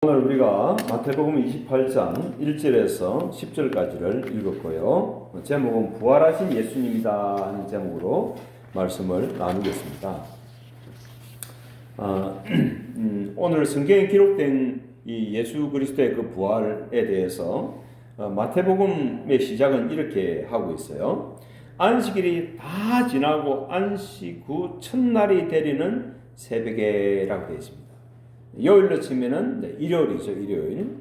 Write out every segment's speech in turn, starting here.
오늘 우리가 마태복음 28장 1절에서 10절까지를 읽었고요. 제목은 부활하신 예수님이다 하는 제목으로 말씀을 나누겠습니다. 오늘 성경에 기록된 이 예수 그리스도의 그 부활에 대해서 마태복음의 시작은 이렇게 하고 있어요. 안식일이 다 지나고 안식 후 첫날이 되리는 새벽에라고 되어 있습니다. 요일로 치면은 일요일이죠. 일요일.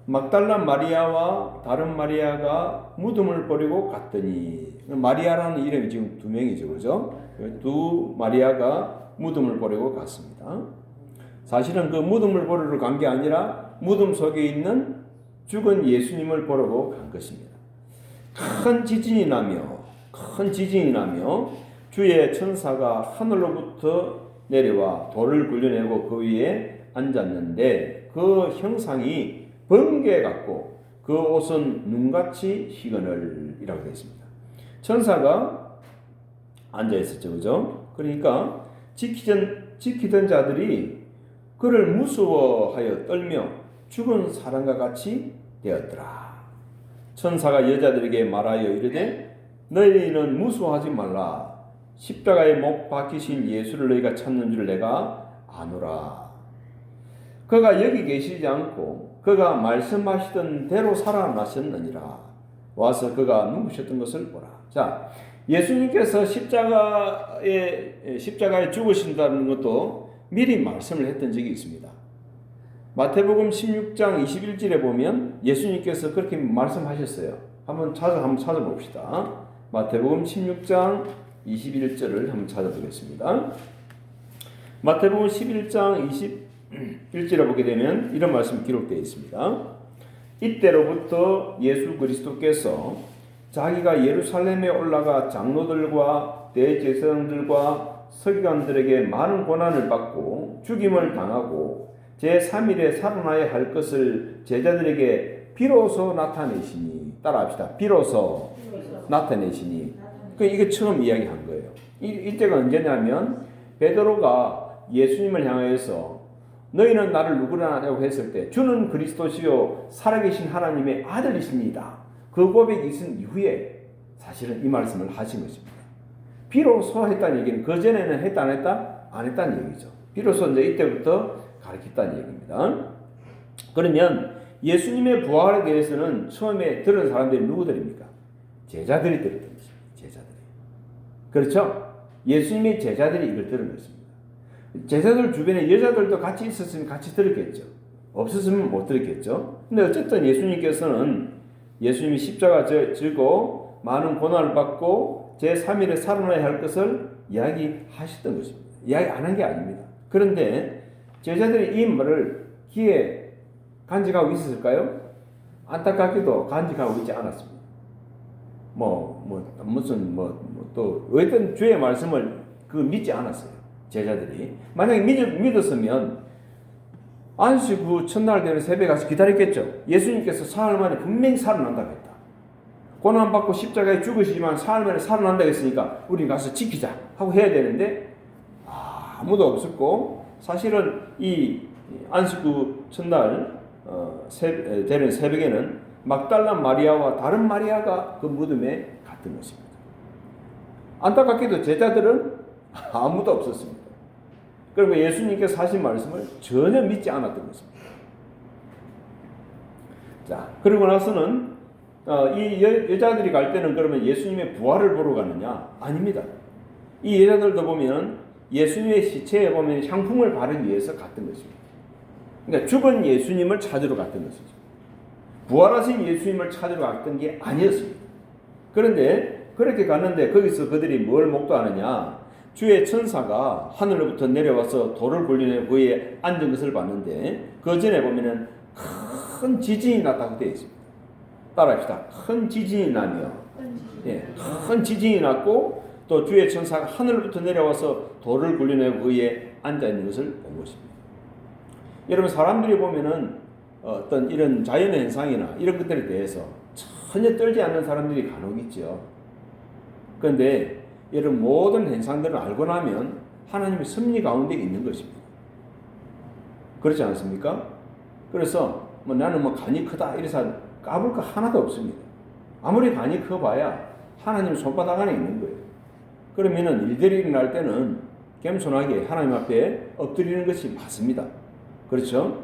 막달라 마리아와 다른 마리아가 무덤을 버리고 갔더니, 마리아라는 이름이 지금 두 명이죠, 그죠? 두 마리아가 무덤을 버리고 갔습니다. 사실은 그 무덤을 버리러 간 게 아니라 무덤 속에 있는 죽은 예수님을 보러 간 것입니다. 큰 지진이 나며 주의 천사가 하늘로부터 내려와 돌을 굴려내고 그 위에 앉았는데 그 형상이 번개 같고 그 옷은 눈같이 희거늘이라고 되어 있습니다. 천사가 앉아 있었죠, 그죠? 그러니까 지키던 자들이 그를 무서워하여 떨며 죽은 사람과 같이 되었더라. 천사가 여자들에게 말하여 이르되 너희는 무서워하지 말라. 십자가에 못 박히신 예수를 너희가 찾는 줄 내가 아노라. 그가 여기 계시지 않고 그가 말씀하시던 대로 살아나셨느니라. 와서 그가 누우셨던 것을 보라. 자, 예수님께서 십자가에 죽으신다는 것도 미리 말씀을 했던 적이 있습니다. 마태복음 16장 21절에 보면 예수님께서 그렇게 말씀하셨어요. 한번 찾아봅시다. 마태복음 16장 21절을 한번 찾아보겠습니다. 마태복음 11장 21절에 보게 되면 이런 말씀이 기록되어 있습니다. 이때로부터 예수 그리스도께서 자기가 예루살렘에 올라가 장로들과 대제사장들과 서기관들에게 많은 고난을 받고 죽임을 당하고 제3일에 살아나야 할 것을 제자들에게 비로소 나타내시니, 따라합시다. 비로소 나타내시니. 이게 처음 이야기한 거예요. 이때가 언제냐면 베드로가 예수님을 향해서 너희는 나를 누구라고 했을 때 주는 그리스도시요 살아계신 하나님의 아들이십니다. 그 고백이 있은 이후에 사실은 이 말씀을 하신 것입니다. 비로소 했다는 얘기는 그전에는 했다 안 했다? 안 했다는 얘기죠. 비로소 이제 이때부터 가르쳤다는 얘기입니다. 그러면 예수님의 부활에 대해서는 처음에 들은 사람들이 누구들입니까? 제자들이 들었던 것입니다. 제자들이. 그렇죠? 예수님의 제자들이 이걸 들은 것입니다. 제자들 주변에 여자들도 같이 있었으면 같이 들었겠죠. 없었으면 못 들었겠죠. 근데 어쨌든 예수님께서는 예수님이 십자가 지고 많은 고난을 받고 제3일에 살아나야 할 것을 이야기하셨던 것입니다. 이야기 안 한 게 아닙니다. 그런데 제자들이 이 말을 귀에 간직하고 있었을까요? 안타깝게도 간직하고 있지 않았습니다. 또 어떤 주의 말씀을 믿지 않았어요. 제자들이. 만약에 믿었으면 안식 후 첫날 되는 새벽에 가서 기다렸겠죠. 예수님께서 사흘 만에 분명히 살아난다고 했다. 고난받고 십자가에 죽으시지만 사흘 만에 살아난다고 했으니까 우리 가서 지키자 하고 해야 되는데 아무도 없었고, 사실은 이 안식 후 첫날 되는 새벽에는 막달라 마리아와 다른 마리아가 그 무덤에 갔던 것입니다. 안타깝게도 제자들은 아무도 없었습니다. 그리고 예수님께서 하신 말씀을 전혀 믿지 않았던 것입니다. 자, 그러고 나서는 이 여자들이 갈 때는 그러면 예수님의 부활을 보러 가느냐? 아닙니다. 이 여자들도 보면 예수님의 시체에 보면 향품을 바르기 위해서 갔던 것입니다. 그러니까 죽은 예수님을 찾으러 갔던 것이죠. 부활하신 예수님을 찾으러 갔던 게 아니었습니다. 그런데 그렇게 갔는데 거기서 그들이 뭘 목도하느냐? 주의 천사가 하늘로부터 내려와서 돌을 굴리는 그에 앉은 것을 봤는데 그 전에 보면은 큰 지진이 났다고 되어 있습니다. 따라합시다. 큰 지진이 나며, 큰 지진이 났고 또 주의 천사가 하늘로부터 내려와서 돌을 굴려내고 그에 앉아 있는 것을 본 것입니다. 여러분, 사람들이 보면은 어떤 이런 자연의 현상이나 이런 것들에 대해서 전혀 떨지 않는 사람들이 간혹 있죠. 그런데 이런 모든 현상들을 알고 나면 하나님의 섭리 가운데 있는 것입니다. 그렇지 않습니까? 그래서 뭐 나는 뭐 간이 크다 이래서 까불 거 하나도 없습니다. 아무리 간이 커봐야 하나님 손바닥 안에 있는 거예요. 그러면은 일들이 일어날 때는 겸손하게 하나님 앞에 엎드리는 것이 맞습니다. 그렇죠?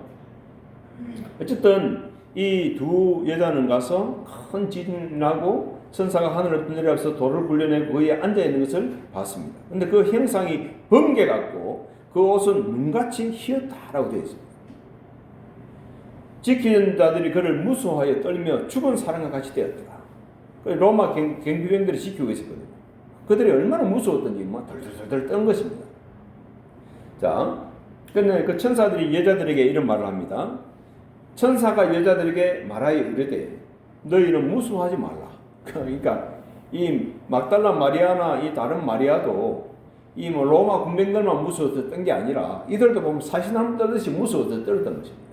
어쨌든 이 두 여자는 가서 큰 지진이 나고 천사가 하늘을 내려와서 돌을 굴려내고 거기에 앉아있는 것을 봤습니다. 근데 그 형상이 번개 같고 그 옷은 눈같이 희었다라고 되어 있습니다. 지키는 자들이 그를 무서워하여 떨며 죽은 사람과 같이 되었더라. 로마 경비병들이 지키고 있었거든요. 그들이 얼마나 무서웠던지 막 덜덜덜 떤 것입니다. 자, 근데 그 천사들이 여자들에게 이런 말을 합니다. 천사가 여자들에게 말하여 이르되 너희는 무서워하지 말라. 그러니까 이 막달라 마리아나 이 다른 마리아도 이 뭐 로마 군병들만 무서워서 떤 게 아니라 이들도 보면 사시나무 떨듯이 무서워서 떨었던 것입니다.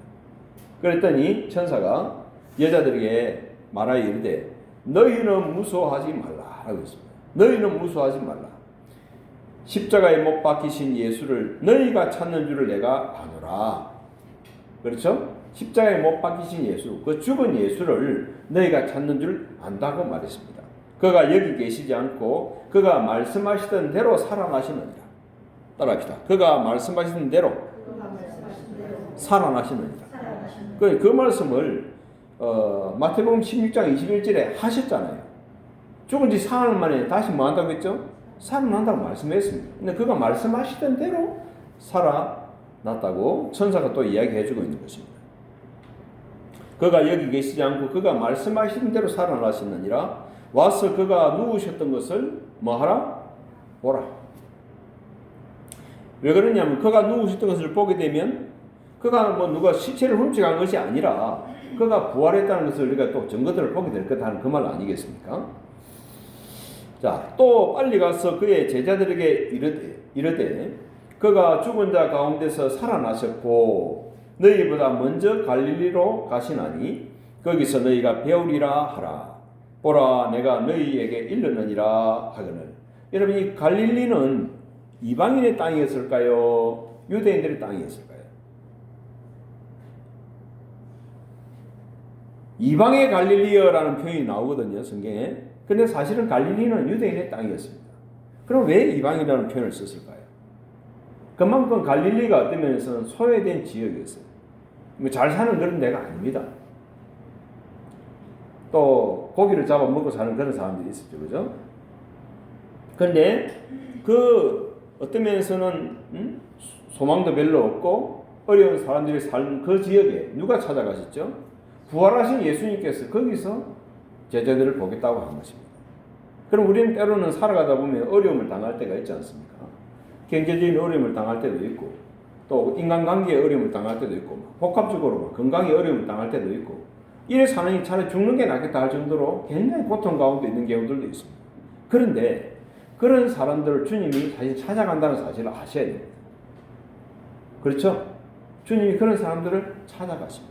그랬더니 천사가 여자들에게 말하여 이르되 너희는 무서워하지 말라라고 했습니다. 너희는 무서워하지 말라. 십자가에 못 박히신 예수를 너희가 찾는 줄을 내가 아노라. 그렇죠? 십자가에 못 박히신 예수, 그 죽은 예수를 너희가 찾는 줄 안다고 말했습니다. 그가 여기 계시지 않고 그가 말씀하시던 대로 살아나시느니라. 따라합시다. 그가 말씀하시던 대로 살아나시느니라. 그 말씀을 마태복음 16장 21절에 하셨잖아요. 죽은 지 사흘 만에 다시 뭐 한다고 했죠? 살아난다고 말씀했습니다. 근데 그가 말씀하시던 대로 살아났다고 천사가 또 이야기해 주고 있는 것입니다. 그가 여기 계시지 않고 그가 말씀하시던 대로 살아나시느니라. 와서 그가 누우셨던 것을 뭐하라? 보라. 왜 그러냐면 그가 누우셨던 것을 보게 되면 그가 뭐 누가 시체를 훔쳐간 것이 아니라 그가 부활했다는 것을 우리가 또 증거들을 보게 될 거다 하는 그 말 아니겠습니까? 자, 또 빨리 가서 그의 제자들에게 이르되 그가 죽은 자 가운데서 살아나셨고 너희보다 먼저 갈릴리로 가시나니 거기서 너희가 배우리라 하라. 보라 내가 너희에게 일렀느니라 하거늘. 여러분 이 갈릴리는 이방인의 땅이었을까요? 유대인들의 땅이었을까요? 이방의 갈릴리여라는 표현이 나오거든요, 성경에. 근데 사실은 갈릴리는 유대인의 땅이었습니다. 그럼 왜 이방이라는 표현을 썼을까요? 그만큼 갈릴리가 어떤 면에서는 소외된 지역이었어요. 잘 사는 그런 데가 아닙니다. 또 고기를 잡아 먹고 사는 그런 사람들이 있었죠, 그죠? 근데 그 어떤 면에서는 소망도 별로 없고 어려운 사람들이 사는 그 지역에 누가 찾아가셨죠? 부활하신 예수님께서 거기서 제자들을 보겠다고 한 것입니다. 그럼 우리는 때로는 살아가다 보면 어려움을 당할 때가 있지 않습니까? 경제적인 어려움을 당할 때도 있고 또 인간관계에 어려움을 당할 때도 있고 복합적으로 건강에 어려움을 당할 때도 있고 이래 사는 차라리 죽는 게 낫겠다 할 정도로 굉장히 고통 가운데 있는 경우들도 있습니다. 그런데 그런 사람들을 주님이 사실 찾아간다는 사실을 아셔야 됩니다. 그렇죠? 주님이 그런 사람들을 찾아가십니다.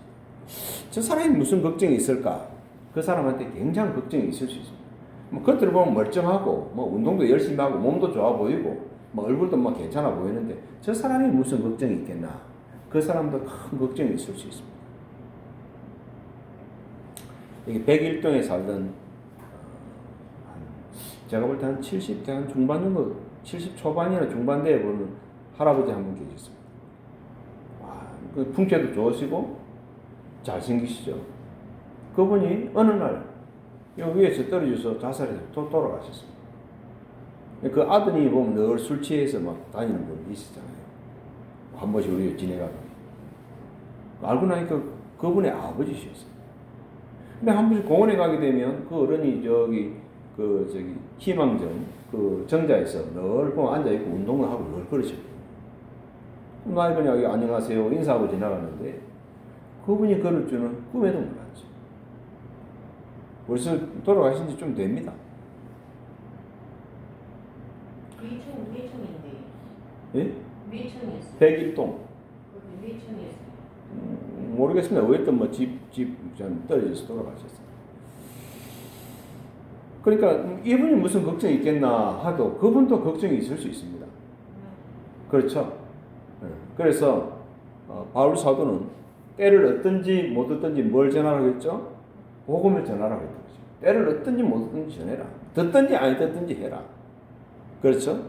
저 사람이 무슨 걱정이 있을까? 그 사람한테 굉장히 걱정이 있을 수 있습니다. 뭐 겉으로 보면 멀쩡하고 뭐 운동도 열심히 하고 몸도 좋아 보이고 뭐 얼굴도 뭐 괜찮아 보이는데 저 사람이 무슨 걱정이 있겠나? 그 사람도 큰 걱정이 있을 수 있습니다. 여기 101동에 살던 제가 볼 때 한 70대 한 중반 정도 70 초반이나 중반대에 보는 할아버지 한 분 계셨습니다. 그 풍채도 좋으시고 잘생기시죠. 그분이 어느 날 여기 위에서 떨어져서 자살해서 돌아가셨습니다. 그 아드님이 보면 늘 술 취해서 막 다니는 분이 있었잖아요. 한 번씩 우리가 지내가고 알고 나니까 그분의 아버지셨어요. 근데 한 번씩 공원에 가게 되면 그 어른이 희망정 그 정자에서 늘 보면 앉아 있고 운동을 하고 늘 그러셨거든요. 나 이번에 여기 안녕하세요 인사하고 지나가는데 그분이 걸을 줄은 꿈에도 몰랐죠. 벌써 돌아가신 지 좀 됩니다. 위층인데. 예? 위층이었어요. 101동. 위층이었어요. 모르겠습니다. 어쨌든 뭐 집 떨어져서 돌아가셨어요. 그러니까 이분이 무슨 걱정이 있겠나 하도 그분도 걱정이 있을 수 있습니다. 그렇죠? 그래서 바울 사도는 때를 얻든지 못 얻든지 뭘 전하라고 했죠? 복음을 전하라고 했던 거죠. 때를 얻든지 못 얻든지 전해라. 듣든지 아니 듣든지 해라. 그렇죠?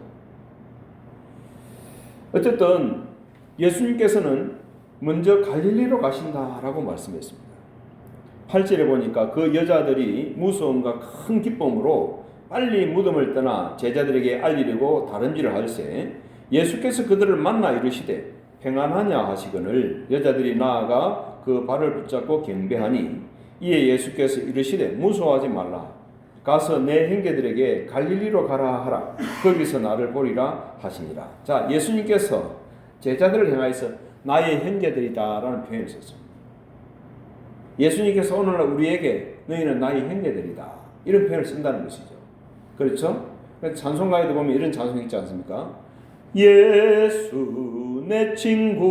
어쨌든 예수님께서는 먼저 갈릴리로 가신다라고 말씀했습니다. 8절에 보니까 그 여자들이 무서움과 큰 기쁨으로 빨리 무덤을 떠나 제자들에게 알리려고 다른질을 할세 예수께서 그들을 만나 이르시되 평안하냐 하시거늘 여자들이 나아가 그 발을 붙잡고 경배하니 이에 예수께서 이르시되 무서워하지 말라 가서 내 형제들에게 갈릴리로 가라 하라 거기서 나를 보리라 하시니라. 자, 예수님께서 제자들을 향하여서 나의 형제들이다라는 표현을 썼습니다. 예수님께서 오늘날 우리에게 너희는 나의 형제들이다 이런 표현을 쓴다는 것이죠. 그렇죠? 찬송가에도 보면 이런 찬송이 있지 않습니까? 예수 내 친구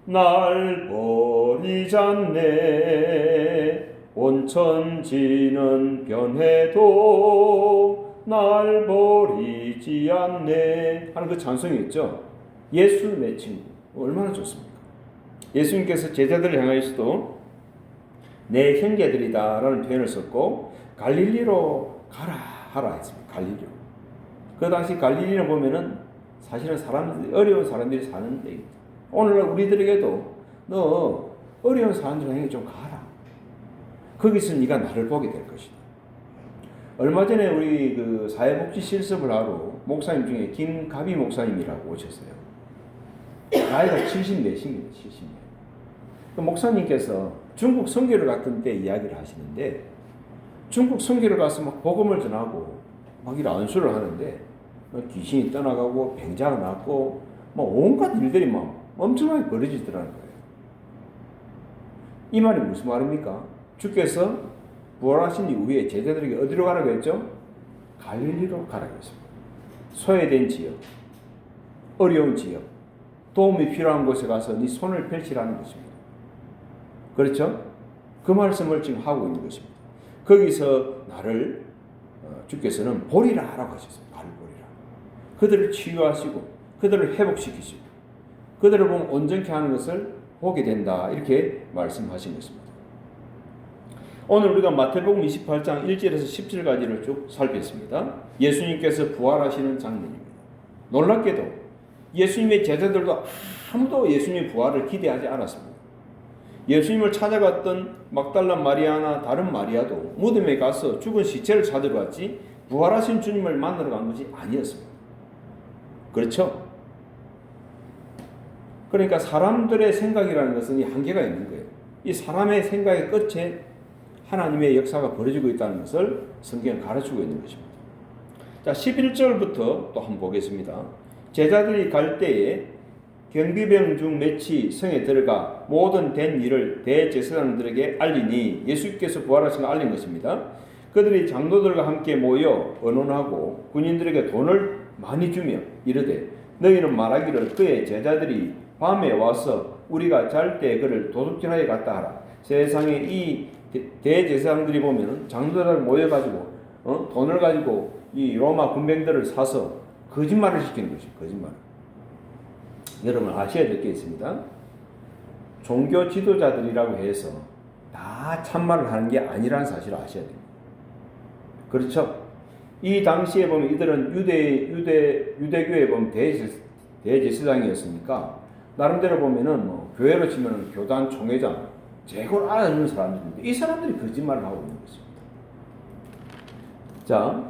날 버리지 않네 온천지는 변해도 날 버리지 않네 하는 그 찬송이 있죠. 예수 내 친구 얼마나 좋습니까? 예수님께서 제자들을 향하여서도 내 형제들이다 라는 표현을 썼고 갈릴리로 가라 하라 했습니다. 갈릴리로. 그 당시 갈릴리를 보면은 사실은 사람들이 어려운 사람들이 사는 데입니다. 오늘날 우리들에게도 너 어려운 사람들에게 좀 가라. 거기서 네가 나를 보게 될 것이다. 얼마 전에 우리 그 사회복지 실습을 하러 목사님 중에 김가비 목사님이라고 오셨어요. 나이가 70몇입니다. 70몇. 그 목사님께서 중국 선교를 갔던 때 이야기를 하시는데 중국 선교를 가서 막 복음을 전하고 막 이런 안수를 하는데 귀신이 떠나가고 병자가 낫고 막 온갖 일들이 막 엄청나게 벌어지더라는 거예요. 이 말이 무슨 말입니까? 주께서 부활하신 이후에 제자들에게 어디로 가라고 했죠? 갈릴리로 가라고 했습니다. 소외된 지역, 어려운 지역, 도움이 필요한 곳에 가서 네 손을 펼치라는 것입니다. 그렇죠? 그 말씀을 지금 하고 있는 것입니다. 거기서 나를 주께서는 보리라 하라고 하셨어요. 나를 보리라. 그들을 치유하시고 그들을 회복시키시고 그들을 보면 온전케 하는 것을 보게 된다. 이렇게 말씀하신 것입니다. 오늘 우리가 마태복음 28장 1절에서 10절까지를 쭉 살폈습니다. 예수님께서 부활하시는 장면입니다. 놀랍게도 예수님의 제자들도 아무도 예수님의 부활을 기대하지 않았습니다. 예수님을 찾아갔던 막달라 마리아나 다른 마리아도 무덤에 가서 죽은 시체를 찾으러 갔지 부활하신 주님을 만나러 간 것이 아니었습니다. 그렇죠? 그러니까 사람들의 생각이라는 것은 이 한계가 있는 거예요. 이 사람의 생각의 끝에 하나님의 역사가 벌어지고 있다는 것을 성경은 가르치고 있는 것입니다. 자, 11절부터 또 한번 보겠습니다. 제자들이 갈 때에 경비병 중 몇이 성에 들어가 모든 된 일을 대제사장들에게 알리니 예수께서 부활하신 걸 알린 것입니다. 그들이 장로들과 함께 모여 언론하고 군인들에게 돈을 많이 주며 이르되 너희는 말하기를 그의 제자들이 밤에 와서 우리가 잘 때 그를 도둑질하여 갔다 하라. 세상에 이 대제사장들이 보면 장로들 모여가지고 돈을 가지고 이 로마 군병들을 사서 거짓말을 시키는 것이죠. 거짓말. 여러분 아셔야 될 게 있습니다. 종교 지도자들이라고 해서 다 참말을 하는 게 아니라는 사실을 아셔야 됩니다. 그렇죠? 이 당시에 보면 이들은 유대교에 보면 대제사장이었으니까 나름대로 보면은 뭐 교회로 치면 교단 총회장 제걸 알아듣는 사람들인데 이 사람들이 거짓말을 하고 있는 것입니다. 자,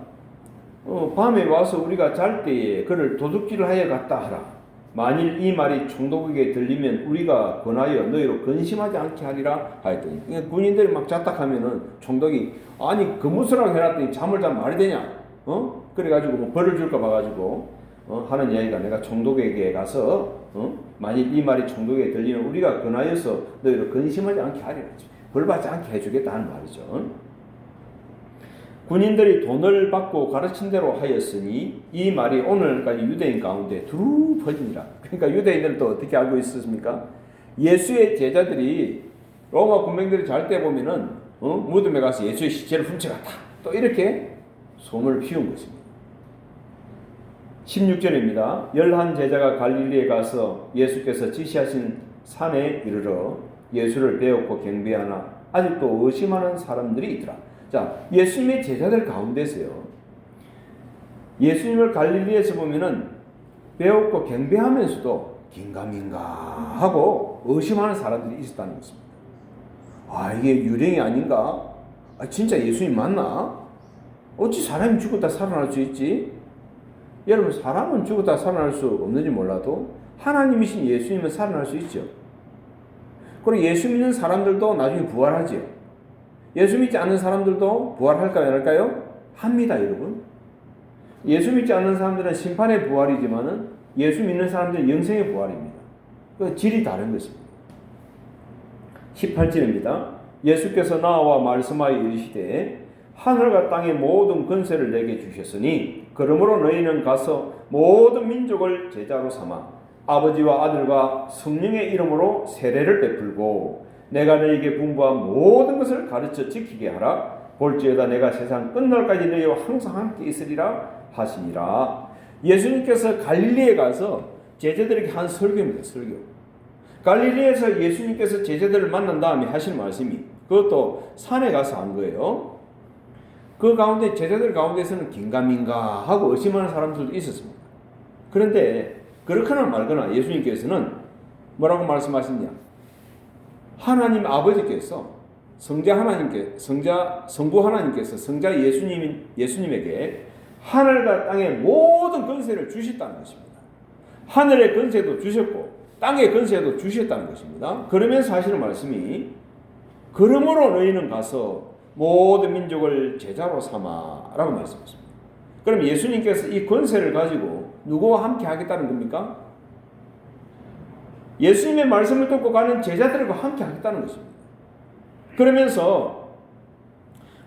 밤에 와서 우리가 잘 때에 그를 도둑질을 하여 갔다 하라. 만일 이 말이 총독에게 들리면 우리가 권하여 너희로 근심하지 않게 하리라 하였더니 그러니까 군인들이 막 자탁하면은 총독이 아니 근무서라고 해놨더니 잠을 자면 말이 되냐? 그래가지고 뭐 벌을 줄까 봐가지고 하는 이야기가 내가 총독에게 가서 만일 이 말이 총독에게 들리면 우리가 권하여서 너희로 근심하지 않게 하리라. 벌 받지 않게 해주겠다 하는 말이죠. 군인들이 돈을 받고 가르친 대로 하였으니 이 말이 오늘까지 유대인 가운데 두루 퍼지니라. 그러니까 유대인들은 또 어떻게 알고 있었습니까? 예수의 제자들이 로마 군병들이 잘 때 보면은 무덤에 가서 예수의 시체를 훔쳐갔다. 또 이렇게 소문을 피운 것입니다. 16절입니다. 11 제자가 갈릴리에 가서 예수께서 지시하신 산에 이르러 예수를 배웠고 경배하나 아직도 의심하는 사람들이 있더라. 자, 예수님의 제자들 가운데서요. 예수님을 갈릴리에서 보면은 배웠고 경배하면서도 긴가민가 하고 의심하는 사람들이 있었다는 것입니다. 아, 이게 유령이 아닌가? 아, 진짜 예수님 맞나? 어찌 사람이 죽었다 살아날 수 있지? 여러분, 사람은 죽었다 살아날 수 없는지 몰라도 하나님이신 예수님은 살아날 수 있죠. 그리고 예수 믿는 사람들도 나중에 부활하죠. 예수 믿지 않는 사람들도 부활할까요? 안 할까요? 합니다, 여러분. 예수 믿지 않는 사람들은 심판의 부활이지만은 예수 믿는 사람들은 영생의 부활입니다. 그 질이 다른 것입니다. 18절입니다. 예수께서 나와 말씀하여 이르시되 하늘과 땅의 모든 권세를 내게 주셨으니 그러므로 너희는 가서 모든 민족을 제자로 삼아 아버지와 아들과 성령의 이름으로 세례를 베풀고 내가 너희에게 분부한 모든 것을 가르쳐 지키게 하라. 볼지어다 내가 세상 끝날까지 너희와 항상 함께 있으리라 하시니라. 예수님께서 갈릴리에 가서 제자들에게 한 설교입니다. 설교. 갈릴리에서 예수님께서 제자들을 만난 다음에 하신 말씀이 그것도 산에 가서 한 거예요. 그 가운데 제자들 가운데서는 긴가민가 하고 의심하는 사람들도 있었습니다. 그런데 그렇거나 말거나 예수님께서는 뭐라고 말씀하셨냐? 하나님 아버지께서 성부 하나님께서 성자 예수님에게 하늘과 땅의 모든 권세를 주셨다는 것입니다. 하늘의 권세도 주셨고 땅의 권세도 주셨다는 것입니다. 그러면서 하시는 말씀이 그러므로 너희는 가서 모든 민족을 제자로 삼아라고 말씀하십니다. 그럼 예수님께서 이 권세를 가지고 누구와 함께 하겠다는 겁니까? 예수님의 말씀을 듣고 가는 제자들과 함께 하겠다는 것입니다. 그러면서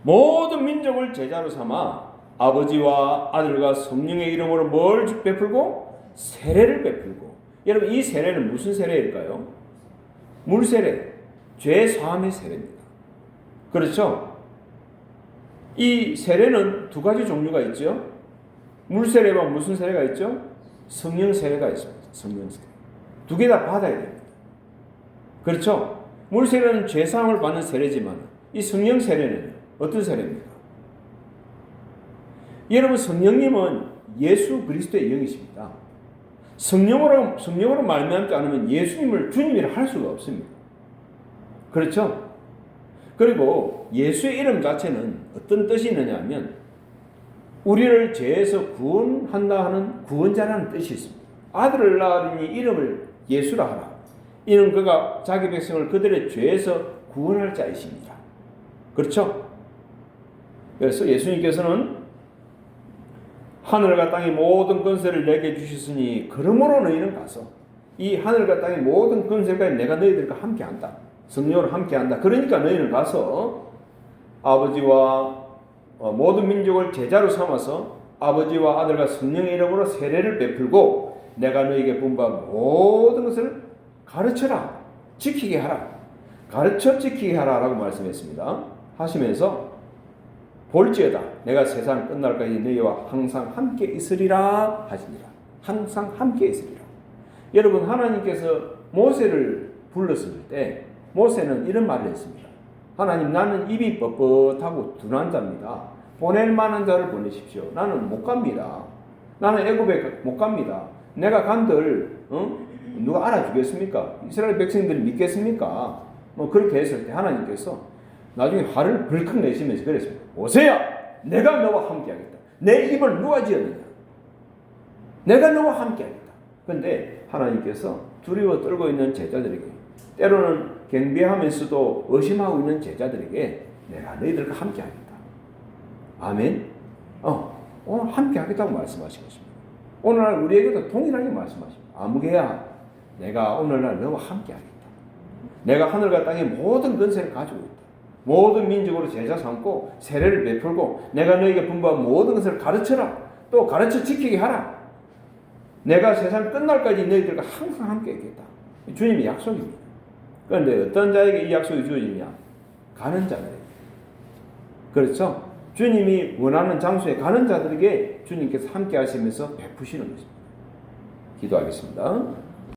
모든 민족을 제자로 삼아 아버지와 아들과 성령의 이름으로 뭘 베풀고? 세례를 베풀고. 여러분, 이 세례는 무슨 세례일까요? 물세례, 죄 사함의 세례입니다. 그렇죠? 이 세례는 두 가지 종류가 있죠. 물세례와 무슨 세례가 있죠? 성령 세례가 있습니다. 성령 세례. 두 개 다 받아야 됩니다. 그렇죠? 물세례는 죄사함을 받는 세례지만 이 성령 세례는 어떤 세례입니까? 여러분, 성령님은 예수 그리스도의 영이십니다. 성령으로 말미암지 않으면 예수님을 주님이라 할 수가 없습니다. 그렇죠? 그리고 예수의 이름 자체는 어떤 뜻이 있느냐 하면 우리를 죄에서 구원한다 하는 구원자라는 뜻이 있습니다. 아들을 낳으니 이름을 예수라 하라. 이는 그가 자기 백성을 그들의 죄에서 구원할 자이십니다. 그렇죠? 그래서 예수님께서는 하늘과 땅의 모든 권세를 내게 주셨으니 그러므로 너희는 가서 이 하늘과 땅의 모든 권세까지 내가 너희들과 함께한다. 성령으로 함께한다. 그러니까 너희는 가서 아버지와 모든 민족을 제자로 삼아서 아버지와 아들과 성령의 이름으로 세례를 베풀고 내가 너희에게 분부한 모든 것을 가르쳐라. 지키게 하라. 가르쳐 지키게 하라 라고 말씀했습니다. 하시면서 볼지어다 내가 세상 끝날까지 너희와 항상 함께 있으리라 하시니라. 항상 함께 있으리라. 여러분, 하나님께서 모세를 불렀을 때 모세는 이런 말을 했습니다. 하나님, 나는 입이 뻣뻣하고 둔한 자입니다. 보낼 만한 자를 보내십시오. 나는 못 갑니다. 나는 애굽에 못 갑니다. 내가 간들 누가 알아주겠습니까? 이스라엘 백성들이 믿겠습니까? 그렇게 했을 때 하나님께서 나중에 화를 벌컥 내시면서 그랬습니다. 오세야, 내가 너와 함께하겠다. 내 입을 누가 지었느냐? 내가 너와 함께하겠다. 그런데 하나님께서 두려워 떨고 있는 제자들에게, 때로는 경배하면서도 의심하고 있는 제자들에게 내가 너희들과 함께하겠다. 아멘. 오늘 함께하겠다고 말씀하신 것입니다. 오늘날 우리에게도 동일하게 말씀하십니다. 아무개야, 내가 오늘날 너와 함께하겠다. 내가 하늘과 땅의 모든 권세를 가지고 있다. 모든 민족으로 제자 삼고 세례를 베풀고 내가 너에게 분부한 모든 것을 가르쳐라. 또 가르쳐 지키게 하라. 내가 세상 끝날까지 너희들과 항상 함께 있겠다. 주님의 약속입니다. 그런데 어떤 자에게 이 약속이 주어지냐? 가는 자들에게. 그렇죠? 주님이 원하는 장소에 가는 자들에게 주님께서 함께 하시면서 베푸시는 것입니다. 기도하겠습니다.